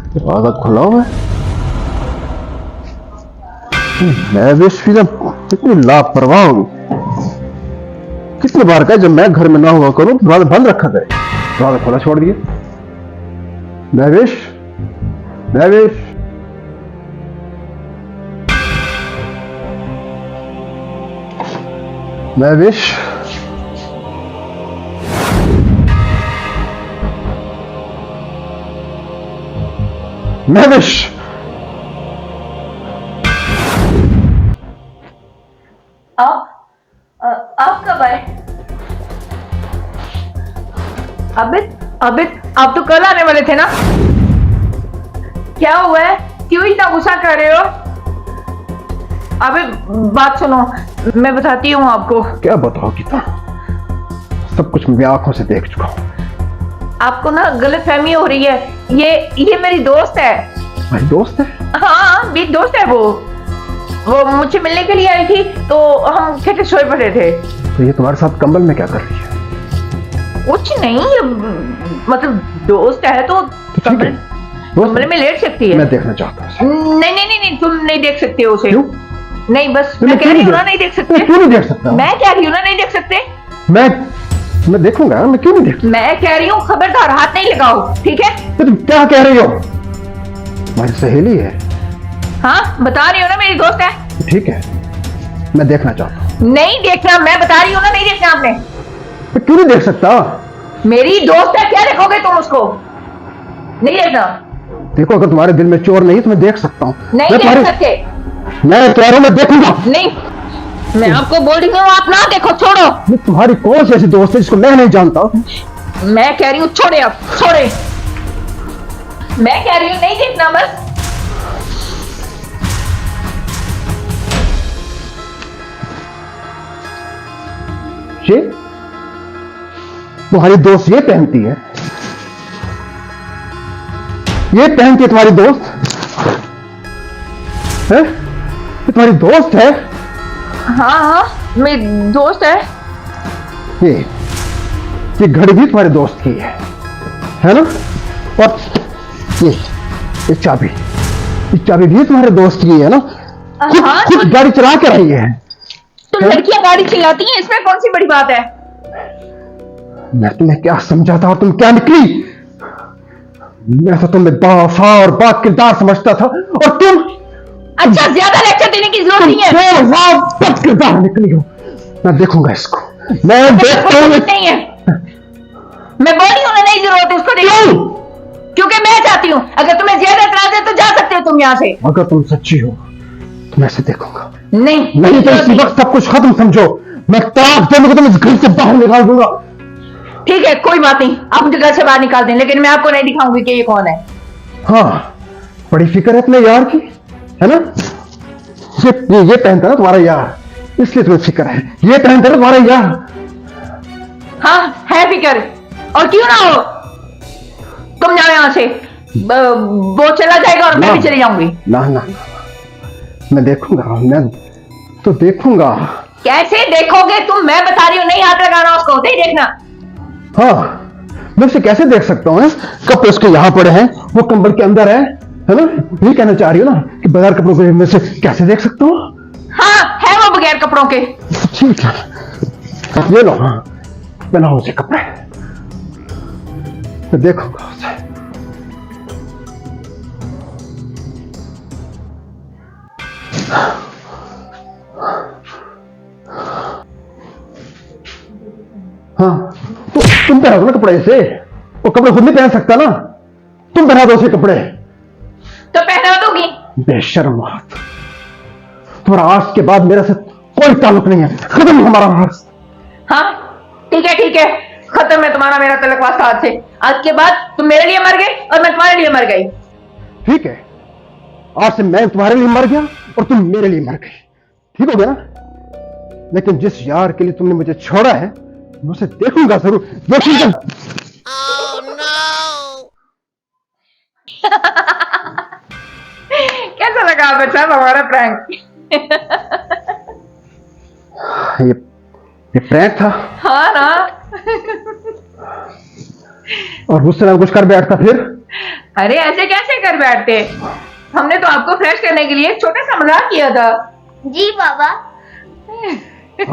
दरवाजा खुला हुआ है। मैं भी फिल्म कितनी लापरवाह हूँ। कितनी बार कहा जब मैं घर में ना हुआ करूं दरवाजा बंद रखा करे, दरवाजा खुला छोड़ दिया। महवेश, महवेश, महवेश, महवेश। आप कब आए? अबिद आप तो कल आने वाले थे ना? क्या हुआ है? क्यों इतना गुस्सा कर रहे हो? अबे बात सुनो, मैं बताती हूँ आपको। क्या बताओ गीता? सब कुछ मैं आंखों से देख चुका हूँ। आपको ना गलतफहमी हो रही है। ये मेरी दोस्त है। मेरी दोस्त है? हाँ मेरी दोस्त है। वो मुझे मिलने के लिए आई थी तो हम इकट्ठे सोए पड़े थे। तो ये तुम्हारे साथ कंबल में क्या कर रही है? कुछ नहीं, मतलब दोस्त है तो कमरे में लेट सकती है। मैं देखना चाहता हूँ। नहीं तुम नहीं देख सकते हो उसे। क्यों? नहीं बस मैं कह रही हूँ ना, नहीं देख सकते। क्यों नहीं देख सकता? मैं कह रही हूँ ना, नहीं देख सकते। मैं देखूंगा, मैं क्यों नहीं देख सकता? मैं कह रही हूँ खबरदार हाथ नहीं लगाओ, ठीक है? तो तुम क्या कह रही हो? मेरी सहेली है। हाँ बता रही हूँ ना, मेरी दोस्त है। ठीक है, मैं देखना चाहता हूँ। नहीं देखना, मैं बता रही हूँ ना, नहीं देखना आपने। मैं क्यों नहीं देख सकता? मेरी दोस्त है, क्या देखोगे तुम उसको? नहीं देखना। देखो, अगर तुम्हारे दिल में चोर नहीं तो मैं देख सकता हूँ। नहीं देख सकते। मैं कह रहा हूँ मैं देखूंगा। नहीं, मैं आपको बोल रही हूँ आप ना देखो, छोड़ो। तुम्हारी कौन सी ऐसी दोस्त है जिसको मैं नहीं जानता? मैं कह रही हूँ छोड़े, आप छोड़े। मैं कह रही हूँ नहीं देखना बस। ये तुम्हारी दोस्त ये पहनती है? ये पहनती है तुम्हारी दोस्त है? ये तुम्हारी दोस्त है? हाँ मेरी दोस्त है। ये घड़ी भी तुम्हारे दोस्त की है ना? और ये चाबी भी तुम्हारे दोस्त की है ना? खुद गाड़ी चला के रही है। तो लड़कियां गाड़ी चलाती हैं, इसमें कौन सी बड़ी बात है? मैं तुम्हें क्या समझाता और तुम क्या निकली? मैं तो तुम्हें बावफा और बाकिरदार समझता था और तुम अच्छा ज्यादा लेक्चर देने की जरूरत नहीं है। बाकिरदार निकली हो। मैं देखूंगा इसको, मैं देखता हूं। नहीं है, मैं बोल रही हूँ ना, नहीं जरूरत है उसको देखने। क्योंकि मैं चाहती हूँ, अगर तुम्हें ज्यादा एतराज है तो जा सकते हो तुम यहाँ से। अगर तुम सच्ची हो तो मैं इसे देखूंगा। नहीं तो इसी वक्त सब कुछ खत्म समझो। मैं तलाक देने को तुम इस घर से बाहर निकाल दूंगा। ठीक है कोई बात नहीं, आप मुझे घर से बाहर निकाल दें, लेकिन मैं आपको नहीं दिखाऊंगी कि ये कौन है। हाँ, बड़ी फिक्र है अपने यार की, है ना? ये पहनता ना तुम्हारा यार, इसलिए तुम्हें फिक्र है। ये पहनता ना तुम्हारा यार। हाँ है फिक्र, और क्यों ना हो। तुम जाओ यहाँ से, वो चला जाएगा और मैं भी चली जाऊंगी। ना, मैं देखूंगा, मैं तो देखूंगा। कैसे देखोगे तुम? मैं बता रही हूँ, नहीं हाथ लगाना उसको, नहीं देखना। हाँ, मैं उसे कैसे देख सकता हूँ? कपड़े उसके यहाँ पड़े हैं, वो कंबल के अंदर है ना? ये कहना चाह रही हो ना कि बगैर कपड़ों के मैं से कैसे देख सकता हूँ? हाँ है वो बगैर कपड़ों के। ठीक है, ये लो, पहनाओ उसे कपड़े, मैं देखूंगा उसे। हाँ, तो तुम पहना दो ना कपड़े से। वो कपड़े खुद नहीं पहन सकता ना, तुम पहना दो उसे कपड़े। तो पहना दूंगी। बेशर्म औरत, तुम्हारा आज के बाद मेरे से कोई ताल्लुक नहीं है, खत्म हमारा आज। हाँ ठीक है, खत्म है तुम्हारा मेरा तलक वास्ता आज से। आज के बाद तुम मेरे लिए मर गए और मैं तुम्हारे लिए मर गई। ठीक है, आज से मैं तुम्हारे लिए मर गया और तुम मेरे लिए मर गई। ठीक हो गया ना? लेकिन जिस यार के लिए तुमने मुझे छोड़ा है, मैं उसे देखूंगा जरूर, देखूंगा। Oh no! कैसा लगा बच्चा हमारा प्रैंक? ये प्रैंक था? हाँ ना। और गुस्से में कुछ कर बैठता फिर? अरे ऐसे कैसे कर बैठते, हमने तो आपको फ्रेश करने के लिए एक छोटा सा मजाक किया था। जी बाबा।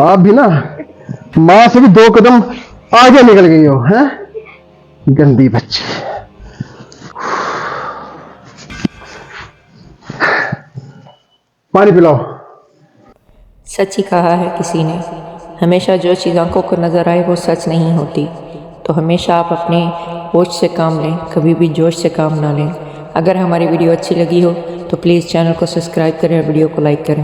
आप भी ना माँ से भी 2 कदम आगे निकल गई हो, हैं? गंदी बच्ची। पानी पिलाओ। सच ही कहा है किसी ने, हमेशा जो चीज़ आंखों को नज़र आए वो सच नहीं होती। तो हमेशा आप अपने होश से काम लें, कभी भी जोश से काम ना लें। अगर हमारी वीडियो अच्छी लगी हो तो प्लीज़ चैनल को सब्सक्राइब करें और वीडियो को लाइक करें।